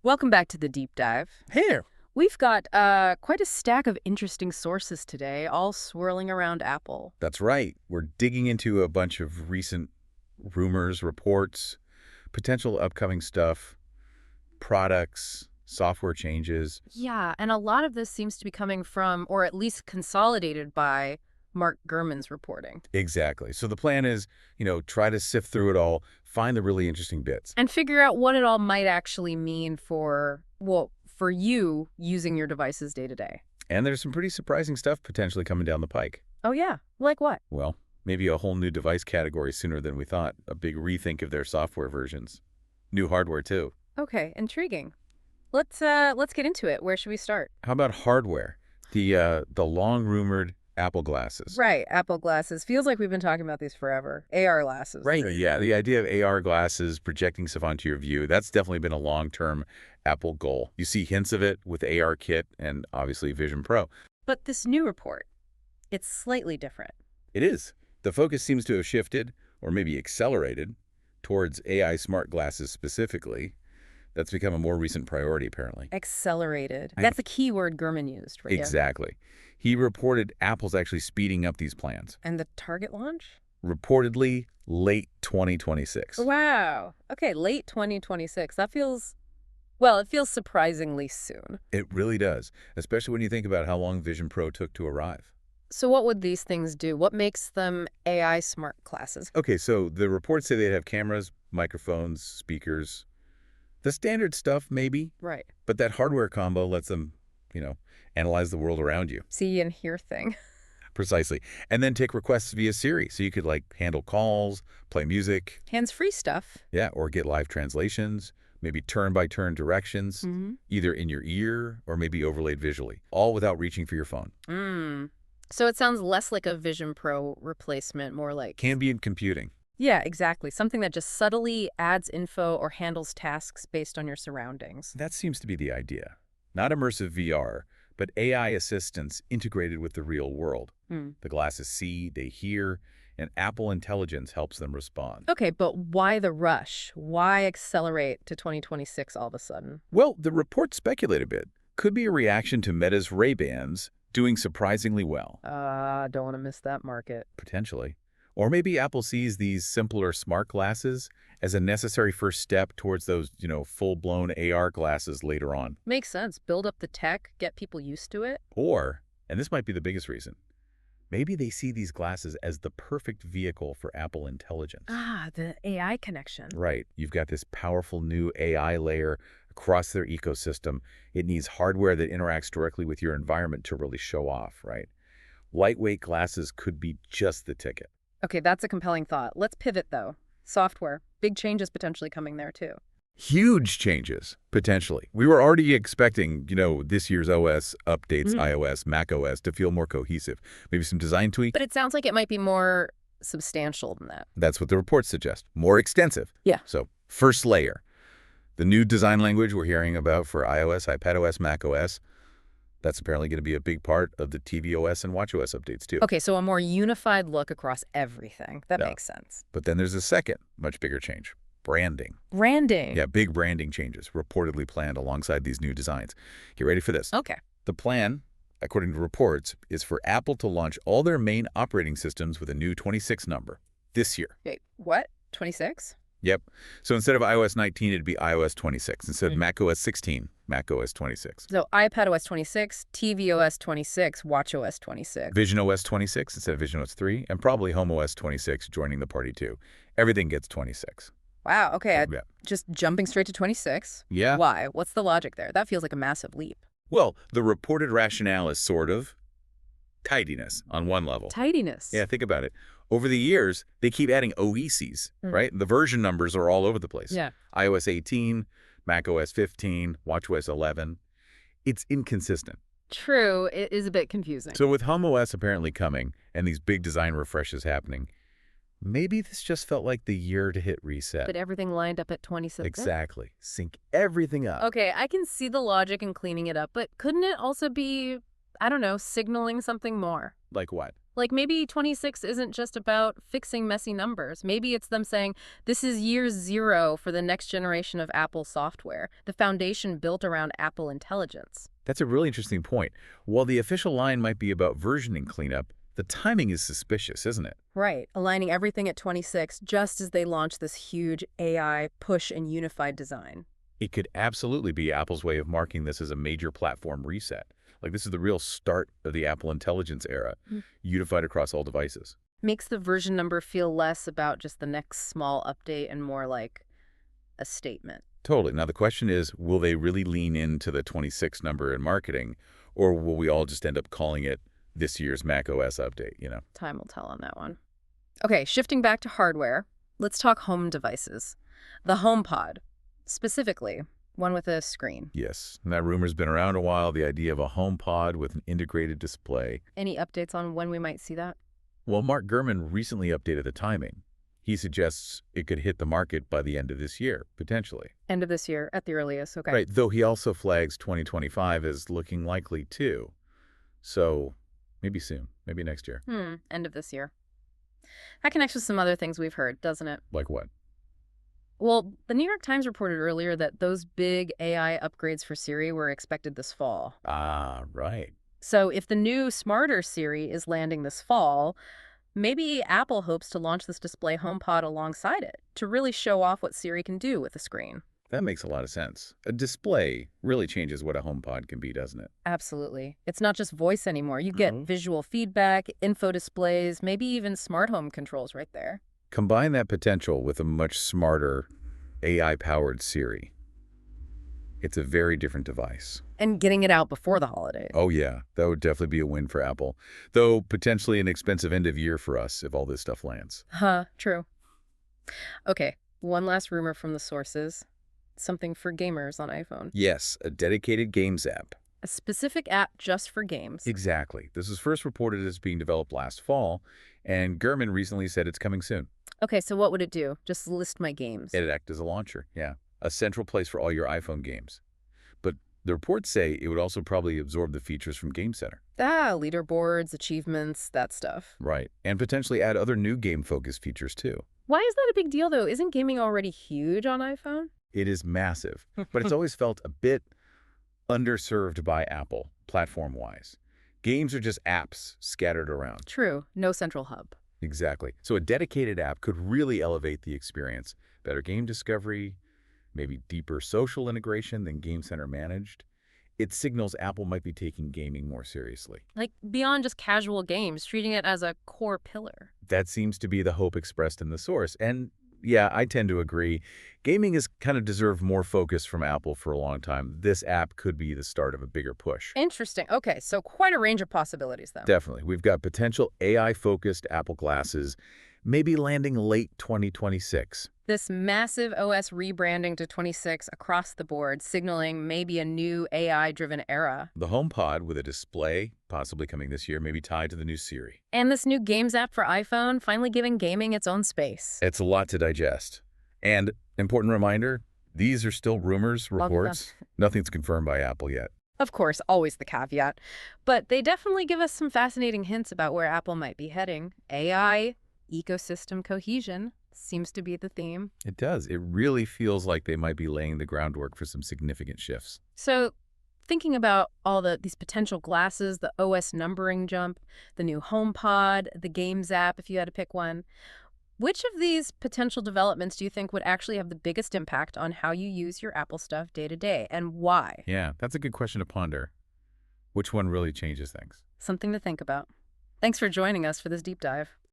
Welcome back to the deep dive. Hey there. We've got quite a stack of interesting sources today, all swirling around Apple. That's right. We're digging into a bunch of recent rumors, reports, potential upcoming stuff, products, software changes. Yeah, and a lot of this seems to be coming from, or at least consolidated by, Mark Gurman's reporting. Exactly. So the plan is, try to sift through it all, find the really interesting bits. And figure out what it all might actually mean for, well, for you using your devices day to day. And there's some pretty surprising stuff potentially coming down the pike. Oh yeah, like what? Well, maybe a whole new device category sooner than we thought. A big rethink of their software versions. New hardware, too. Okay, intriguing. Let's get into it. Where should we start? How about hardware? The long-rumored Apple glasses. Right, Apple glasses. Feels like we've been talking about these forever. AR glasses. Right. Yeah, the idea of AR glasses projecting stuff onto your view, that's definitely been a long-term Apple goal. You see hints of it with AR Kit and obviously Vision Pro. But this new report, it's slightly different. It is. The focus seems to have shifted, or maybe accelerated, towards AI smart glasses specifically. That's become a more recent priority, apparently. Accelerated. That's a key word Gurman used, right? Exactly. He reported Apple's actually speeding up these plans. And the target launch? Reportedly late 2026. Wow. Okay, late 2026. That feels, well, it feels surprisingly soon. It really does, especially when you think about how long Vision Pro took to arrive. So what would these things do? What makes them AI smart glasses? Okay, so the reports say they'd have cameras, microphones, speakers, the standard stuff maybe, Right. but that hardware combo lets them, analyze the world around you. See and hear thing. Precisely. And then take requests via Siri, so you could handle calls, play music. Hands-free stuff. Yeah, or get live translations, maybe turn-by-turn directions, either in your ear or maybe overlaid visually, all without reaching for your phone. So it sounds less like a Vision Pro replacement, more like... Ambient computing. Yeah, exactly. Something that just subtly adds info or handles tasks based on your surroundings. That seems to be the idea. Not immersive VR, but AI assistants integrated with the real world. The glasses see, they hear, and Apple Intelligence helps them respond. Okay, but why the rush? Why accelerate to 2026 all of a sudden? Well, the report speculate a bit. Could be a reaction to Meta's Ray-Bans doing surprisingly well. Don't want to miss that market. Potentially. Or maybe Apple sees these simpler smart glasses as a necessary first step towards those, full-blown AR glasses later on. Makes sense. Build up the tech, get people used to it. Or, and this might be the biggest reason, maybe they see these glasses as the perfect vehicle for Apple Intelligence. The AI connection. Right. You've got this powerful new AI layer across their ecosystem. It needs hardware that interacts directly with your environment to really show off, right? Lightweight glasses could be just the ticket. Okay, that's a compelling thought. Let's pivot, though. Software. Big changes potentially coming there, too. Huge changes, potentially. We were already expecting, this year's OS updates, iOS, macOS, to feel more cohesive. Maybe some design tweaks. But it sounds like it might be more substantial than that. That's what the reports suggest. More extensive. Yeah. So, first layer. The new design language we're hearing about for iOS, iPadOS, macOS, that's apparently going to be a big part of the tvOS and watchOS updates, too. Okay, so a more unified look across everything. That makes sense. But then there's a second, much bigger change. Branding. Branding? Yeah, big branding changes reportedly planned alongside these new designs. Get ready for this. Okay. The plan, according to reports, is for Apple to launch all their main operating systems with a new 26 number this year. Wait, what? 26? Yep. So instead of iOS 19, it'd be iOS 26. Instead of macOS 16, macOS 26. So iPadOS 26, tvOS 26, watchOS 26. VisionOS 26 instead of VisionOS 3, and probably HomeOS 26 joining the party too. Everything gets 26. Wow, okay. Yeah. Just jumping straight to 26? Yeah. Why? What's the logic there? That feels like a massive leap. Well, the reported rationale is sort of tidiness on one level. Tidiness? Yeah, think about it. Over the years, they keep adding OECs, right? The version numbers are all over the place. Yeah. iOS 18, macOS 15, watchOS 11. It's inconsistent. True. It is a bit confusing. So with HomeOS apparently coming and these big design refreshes happening, maybe this just felt like the year to hit reset. But everything lined up at 26? Exactly. Sync everything up. Okay, I can see the logic in cleaning it up, but couldn't it also be, I don't know, signaling something more? Like what? Like maybe 26 isn't just about fixing messy numbers. Maybe it's them saying, this is year zero for the next generation of Apple software, the foundation built around Apple Intelligence. That's a really interesting point. While the official line might be about versioning cleanup, the timing is suspicious, isn't it? Right, aligning everything at 26 just as they launch this huge AI push and unified design. It could absolutely be Apple's way of marking this as a major platform reset. Like this is the real start of the Apple Intelligence era, Mm. unified across all devices. Makes the version number feel less about just the next small update and more like a statement. Totally. Now the question is, will they really lean into the 26 number in marketing, or will we all just end up calling it this year's Mac OS update? Time will tell on that one. Okay, shifting back to hardware, let's talk home devices. The HomePod, specifically, one with a screen. Yes, and that rumor's been around a while, the idea of a HomePod with an integrated display. Any updates on when we might see that? Well, Mark Gurman recently updated the timing. He suggests it could hit the market by the end of this year, potentially. End of this year, at the earliest, okay. Right, though he also flags 2025 as looking likely too. So maybe soon, maybe next year. End of this year. That connects with some other things we've heard, doesn't it? Like what? Well, the New York Times reported earlier that those big AI upgrades for Siri were expected this fall. Ah, right. So if the new, smarter Siri is landing this fall, maybe Apple hopes to launch this display HomePod alongside it to really show off what Siri can do with the screen. That makes a lot of sense. A display really changes what a HomePod can be, doesn't it? Absolutely. It's not just voice anymore. You get visual feedback, info displays, maybe even smart home controls right there. Combine that potential with a much smarter AI-powered Siri. It's a very different device. And getting it out before the holidays. Oh yeah, that would definitely be a win for Apple. Though potentially an expensive end of year for us if all this stuff lands. Huh, true. Okay, one last rumor from the sources. Something for gamers on iPhone. Yes, a dedicated games app. A specific app just for games. Exactly. This was first reported as being developed last fall, and Gurman recently said it's coming soon. Okay, so what would it do? Just list my games. It'd act as a launcher, yeah. A central place for all your iPhone games. But the reports say it would also probably absorb the features from Game Center. Leaderboards, achievements, that stuff. Right. And potentially add other new game-focused features too. Why is that a big deal, though? Isn't gaming already huge on iPhone? It is massive, but it's always felt a bit underserved by Apple, platform-wise. Games are just apps scattered around. True. No central hub. Exactly. So a dedicated app could really elevate the experience. Better game discovery, maybe deeper social integration than Game Center managed. It signals Apple might be taking gaming more seriously. Like, beyond just casual games, treating it as a core pillar. That seems to be the hope expressed in the source. And yeah, I tend to agree. Gaming has kind of deserved more focus from Apple for a long time. This app could be the start of a bigger push. Interesting. Okay, so quite a range of possibilities, then. Definitely. We've got potential AI-focused Apple glasses, maybe landing late 2026. This massive OS rebranding to 26 across the board, signaling maybe a new AI-driven era. The HomePod with a display, possibly coming this year, maybe tied to the new Siri. And this new Games app for iPhone, finally giving gaming its own space. It's a lot to digest. And, important reminder, these are still rumors, reports. Nothing's confirmed by Apple yet. Of course, always the caveat. But they definitely give us some fascinating hints about where Apple might be heading. AI, ecosystem cohesion seems to be the theme. It does. It really feels like they might be laying the groundwork for some significant shifts. So thinking about all these potential glasses, the OS numbering jump, the new HomePod, the Games app, if you had to pick one, which of these potential developments do you think would actually have the biggest impact on how you use your Apple stuff day to day, and why? Yeah, that's a good question to ponder. Which one really changes things? Something to think about. Thanks for joining us for this deep dive.